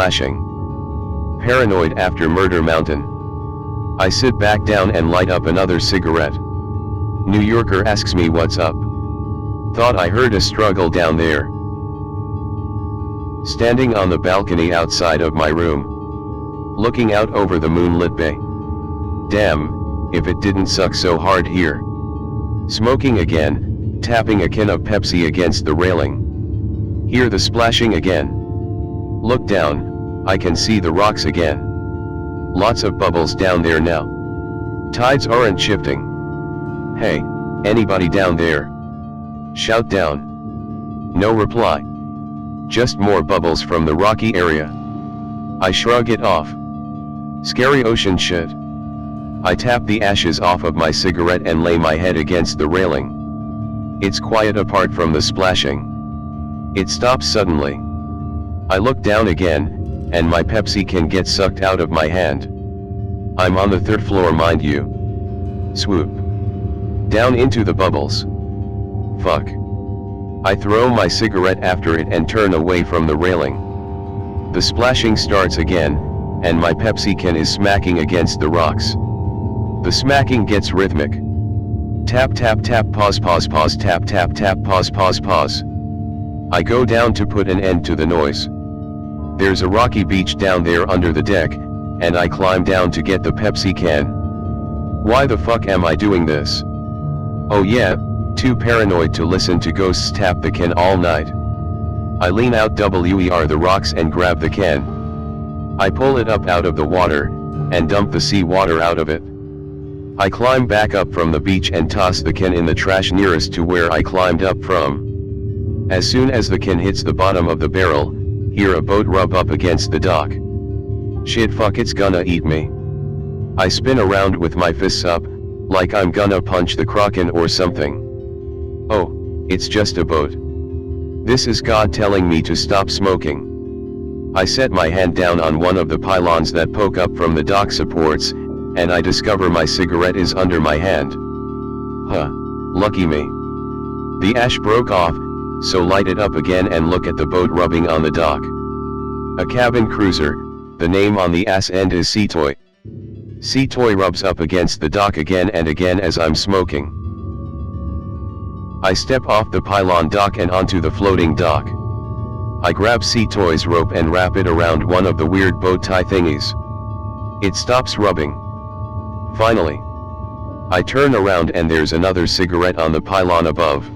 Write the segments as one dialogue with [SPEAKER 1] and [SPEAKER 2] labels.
[SPEAKER 1] splashing. Paranoid after Murder Mountain. I sit back down and light up another cigarette. New Yorker asks me what's up. Thought I heard a struggle down there. Standing on the balcony outside of my room, looking out over the moonlit bay. Damn, if it didn't suck so hard here. Smoking again, tapping a can of Pepsi against the railing. Hear the splashing again. Look down, I can see the rocks again. Lots of bubbles down there now. Tides aren't shifting. Hey, anybody down there? Shout down. No reply. Just more bubbles from the rocky area. I shrug it off. Scary ocean shit. I tap the ashes off of my cigarette and lay my head against the railing. It's quiet apart from the splashing. It stops suddenly. I look down again, and my Pepsi can get sucked out of my hand. I'm on the 3rd floor, mind you. Swoop. Down into the bubbles. Fuck. I throw my cigarette after it and turn away from the railing. The splashing starts again, and my Pepsi can is smacking against the rocks. The smacking gets rhythmic. Tap tap tap, pause pause pause, tap tap tap, pause pause pause. I go down to put an end to the noise. There's a rocky beach down there under the deck, and I climb down to get the Pepsi can. Why the fuck am I doing this? Oh yeah, too paranoid to listen to ghosts tap the can all night. I lean out the rocks and grab the can. I pull it up out of the water, and dump the sea water out of it. I climb back up from the beach and toss the can in the trash nearest to where I climbed up from. As soon as the can hits the bottom of the barrel, hear a boat rub up against the dock. Shit, fuck, it's gonna eat me. I spin around with my fists up, like I'm gonna punch the kraken or something. Oh, it's just a boat. This is God telling me to stop smoking. I set my hand down on one of the pylons that poke up from the dock supports, and I discover my cigarette is under my hand. Huh, lucky me. The ash broke off, so light it up again and look at the boat rubbing on the dock. A cabin cruiser, the name on the ass end is Sea Toy. Sea Toy rubs up against the dock again and again as I'm smoking. I step off the pylon dock and onto the floating dock. I grab Sea Toy's rope and wrap it around one of the weird bow tie thingies. It stops rubbing. Finally. I turn around and there's another cigarette on the pylon above.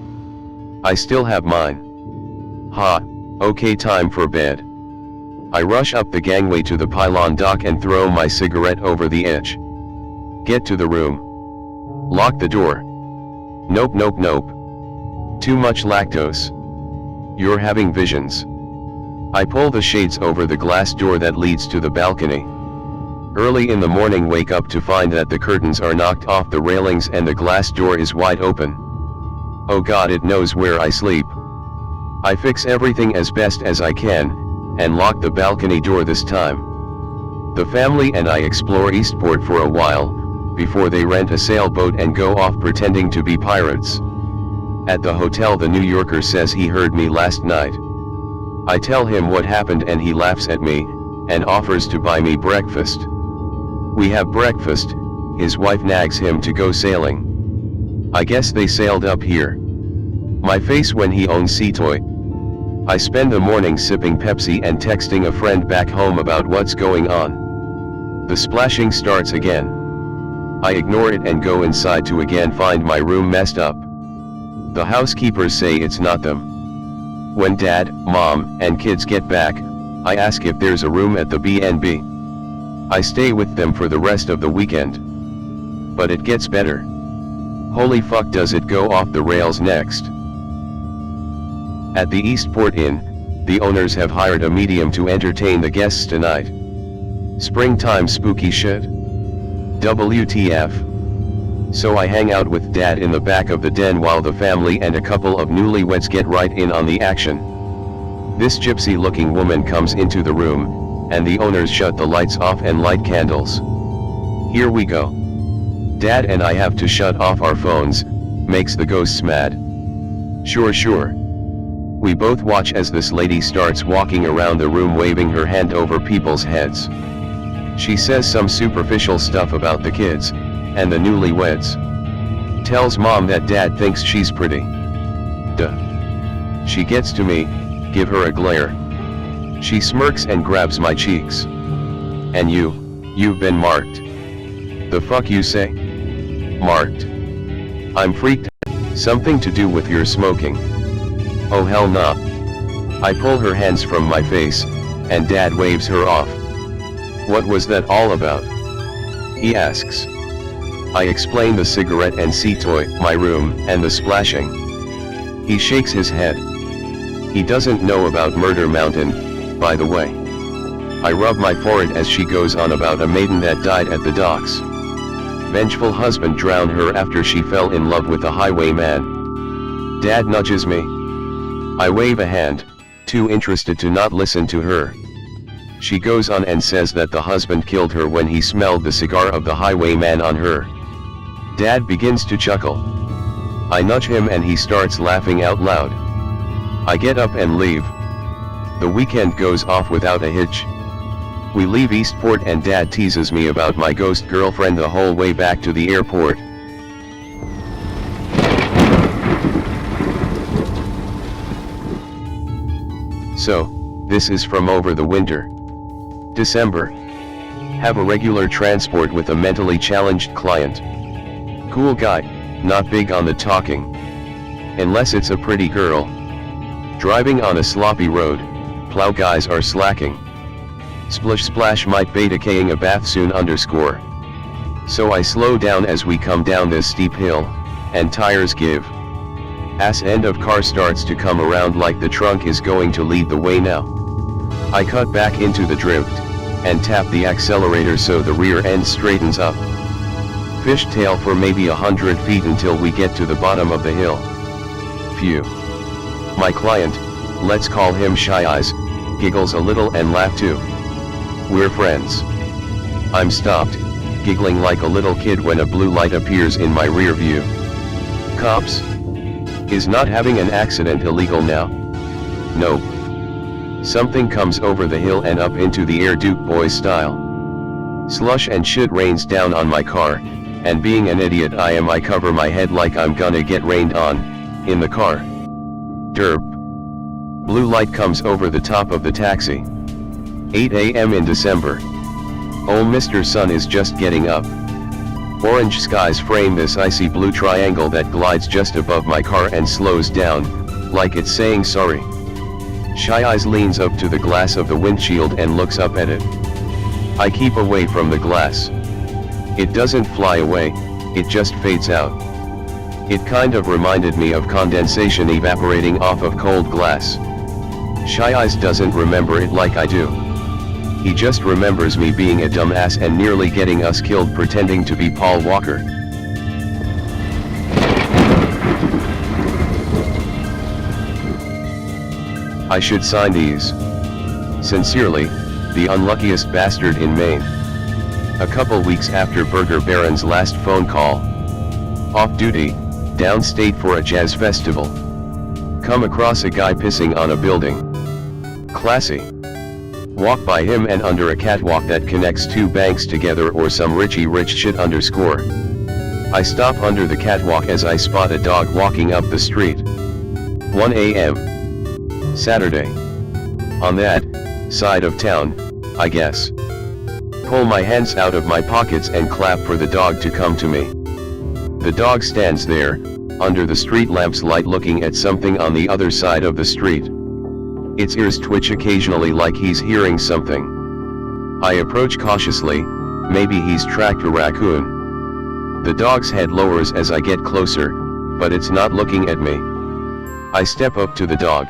[SPEAKER 1] I still have mine. Ha, okay, time for bed. I rush up the gangway to the pylon dock and throw my cigarette over the edge. Get to the room. Lock the door. Nope nope nope. Too much lactose. You're having visions. I pull the shades over the glass door that leads to the balcony. Early in the morning, wake up to find that the curtains are knocked off the railings and the glass door is wide open. Oh God, it knows where I sleep. I fix everything as best as I can, and lock the balcony door this time. The family and I explore Eastport for a while, before they rent a sailboat and go off pretending to be pirates. At the hotel, the New Yorker says he heard me last night. I tell him what happened and he laughs at me, and offers to buy me breakfast. We have breakfast, his wife nags him to go sailing. I guess they sailed up here. My face when he owns Sea Toy. I spend the morning sipping Pepsi and texting a friend back home about what's going on. The splashing starts again. I ignore it and go inside to again find my room messed up. The housekeepers say it's not them. When Dad, Mom, and kids get back, I ask if there's a room at the B&B. I stay with them for the rest of the weekend. But it gets better. Holy fuck, does it go off the rails next. At the Eastport Inn, the owners have hired a medium to entertain the guests tonight. Springtime spooky shit? WTF. So I hang out with Dad in the back of the den while the family and a couple of newlyweds get right in on the action. This gypsy-looking woman comes into the room, and the owners shut the lights off and light candles. Here we go. Dad and I have to shut off our phones, makes the ghosts mad. Sure. We both watch as this lady starts walking around the room waving her hand over people's heads. She says some superficial stuff about the kids, and the newlyweds. Tells mom that dad thinks she's pretty. Duh. She gets to me, give her a glare. She smirks and grabs my cheeks. And you've been marked. The fuck you say? Marked. I'm freaked. Something to do with your smoking. Oh hell nah. I pull her hands from my face, and dad waves her off. What was that all about? He asks. I explain the cigarette and sea toy, my room, and the splashing. He shakes his head. He doesn't know about Murder Mountain, by the way. I rub my forehead as she goes on about a maiden that died at the docks. Vengeful husband drowned her after she fell in love with a highwayman. Dad nudges me. I wave a hand, too interested to not listen to her. She goes on and says that the husband killed her when he smelled the cigar of the highwayman on her. Dad begins to chuckle. I nudge him and he starts laughing out loud. I get up and leave. The weekend goes off without a hitch. We leave Eastport and Dad teases me about my ghost girlfriend the whole way back to the airport. So, this is from over the winter. December. Have a regular transport with a mentally challenged client. Cool guy, not big on the talking. Unless it's a pretty girl. Driving on a sloppy road, plow guys are slacking. Splish splash might be decaying a bath soon underscore. So I slow down as we come down this steep hill, and tires give. Ass end of car starts to come around like the trunk is going to lead the way now. I cut back into the drift, and tap the accelerator so the rear end straightens up. Fishtail for maybe 100 feet until we get to the bottom of the hill. Phew. My client, let's call him Shy Eyes, giggles a little and laughs too. We're friends. I'm stopped, giggling like a little kid when a blue light appears in my rear view. Cops? Is not having an accident illegal now? Nope. Something comes over the hill and up into the air Duke Boy style. Slush and shit rains down on my car, and being an idiot I cover my head like I'm gonna get rained on, in the car. Derp. Blue light comes over the top of the taxi. 8 a.m. in December. Old Mr. Sun is just getting up. Orange skies frame this icy blue triangle that glides just above my car and slows down, like it's saying sorry. Shy Eyes leans up to the glass of the windshield and looks up at it. I keep away from the glass. It doesn't fly away, it just fades out. It kind of reminded me of condensation evaporating off of cold glass. Shy Eyes doesn't remember it like I do. He just remembers me being a dumbass and nearly getting us killed pretending to be Paul Walker. I should sign these. Sincerely, the unluckiest bastard in Maine. A couple weeks after Burger Baron's last phone call. Off duty, downstate for a jazz festival. Come across a guy pissing on a building. Classy. Walk by him and under a catwalk that connects two banks together or some Richie rich shit underscore. I stop under the catwalk as I spot a dog walking up the street. 1 a.m. Saturday. On that side of town, I guess. Pull my hands out of my pockets and clap for the dog to come to me. The dog stands there, under the street lamp's light looking at something on the other side of the street. Its ears twitch occasionally like he's hearing something. I approach cautiously, maybe he's tracked a raccoon. The dog's head lowers as I get closer, but it's not looking at me. I step up to the dog.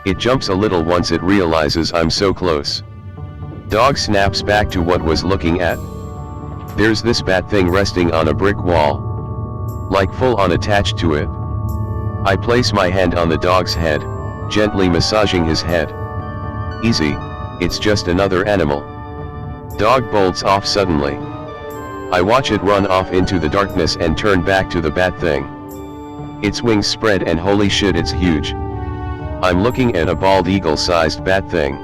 [SPEAKER 1] It jumps a little once it realizes I'm so close. Dog snaps back to what was looking at. There's this bat thing resting on a brick wall. Like full on attached to it. I place my hand on the dog's head, gently massaging his head. Easy, it's just another animal. Dog bolts off suddenly. I watch it run off into the darkness and turn back to the bat thing. Its wings spread and holy shit it's huge. I'm looking at a bald eagle-sized bat thing.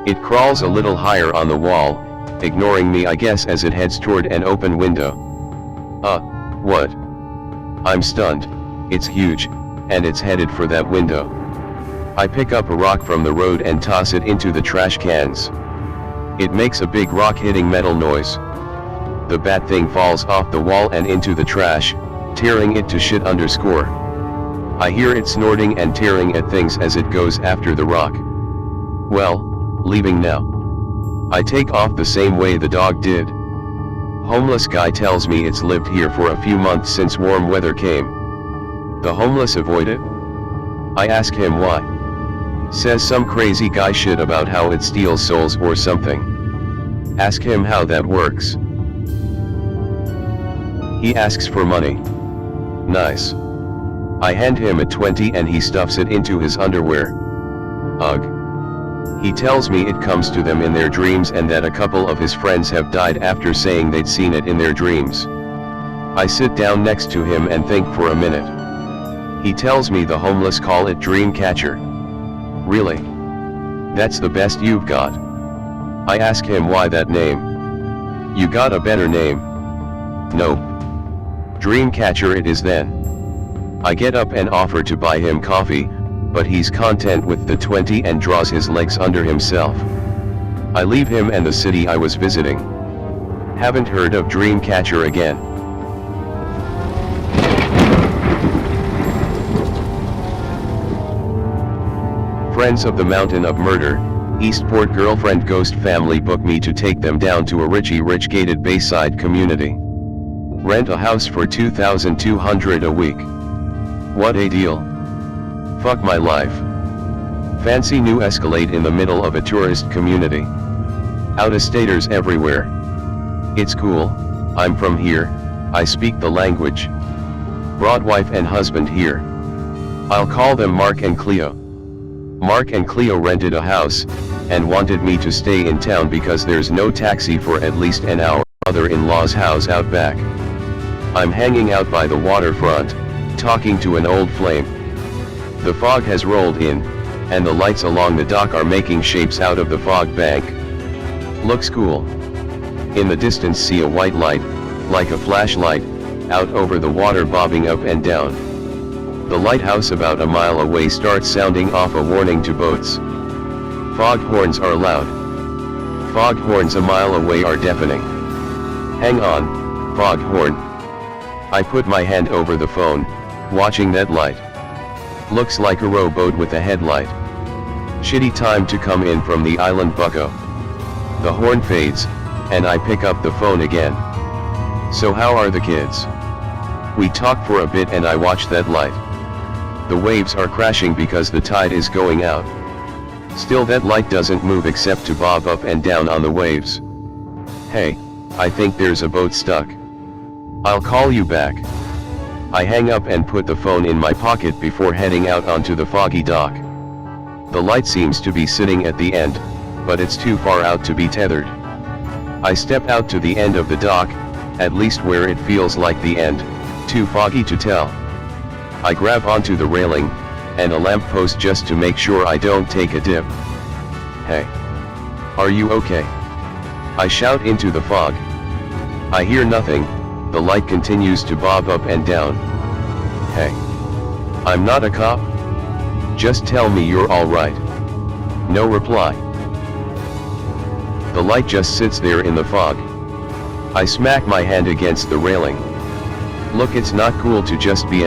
[SPEAKER 1] It crawls a little higher on the wall, ignoring me I guess as it heads toward an open window. What? I'm stunned, it's huge, and it's headed for that window. I pick up a rock from the road and toss it into the trash cans. It makes a big rock hitting metal noise. The bat thing falls off the wall and into the trash, tearing it to shit underscore. I hear it snorting and tearing at things as it goes after the rock. Well, leaving now. I take off the same way the dog did. Homeless guy tells me it's lived here for a few months since warm weather came. The homeless avoid it? I ask him why. Says some crazy guy shit about how it steals souls or something. Ask him how that works. He asks for money. Nice. I hand him a 20 and he stuffs it into his underwear. Ugh. He tells me it comes to them in their dreams and that a couple of his friends have died after saying they'd seen it in their dreams. I sit down next to him and think for a minute. He tells me the homeless call it dream catcher. Really? That's the best you've got? I ask him why that name. You got a better name? Nope. Dream catcher it is then. I get up and offer to buy him coffee, but he's content with the 20 and draws his legs under himself. I leave him and the city I was visiting. Haven't heard of Dreamcatcher again. Friends of the Mountain of Murder, Eastport girlfriend ghost family booked me to take them down to a rich gated Bayside community. Rent a house for $2,200 a week. What a deal. Fuck my life. Fancy new Escalade in the middle of a tourist community. Out-of-staters everywhere. It's cool, I'm from here, I speak the language. Brought wife and husband here. I'll call them Mark and Cleo. Mark and Cleo rented a house, and wanted me to stay in town because there's no taxi for at least an hour. Mother-in-law's house out back. I'm hanging out by the waterfront, talking to an old flame. The fog has rolled in, and the lights along the dock are making shapes out of the fog bank. Looks cool. In the distance see a white light, like a flashlight, out over the water bobbing up and down. The lighthouse about a mile away starts sounding off a warning to boats. Fog horns are loud. Fog horns a mile away are deafening. Hang on, fog horn. I put my hand over the phone, watching that light. Looks like a rowboat with a headlight. Shitty time to come in from the island bucko. The horn fades, and I pick up the phone again. So how are the kids? We talk for a bit and I watch that light. The waves are crashing because the tide is going out. Still that light doesn't move except to bob up and down on the waves. Hey, I think there's a boat stuck. I'll call you back. I hang up and put the phone in my pocket before heading out onto the foggy dock. The light seems to be sitting at the end, but it's too far out to be tethered. I step out to the end of the dock, at least where it feels like the end, too foggy to tell. I grab onto the railing, and a lamppost just to make sure I don't take a dip. Hey. Are you okay? I shout into the fog. I hear nothing, the light continues to bob up and down. Hey. I'm not a cop? Just tell me you're alright. No reply. The light just sits there in the fog. I smack my hand against the railing. Look, it's not cool to just be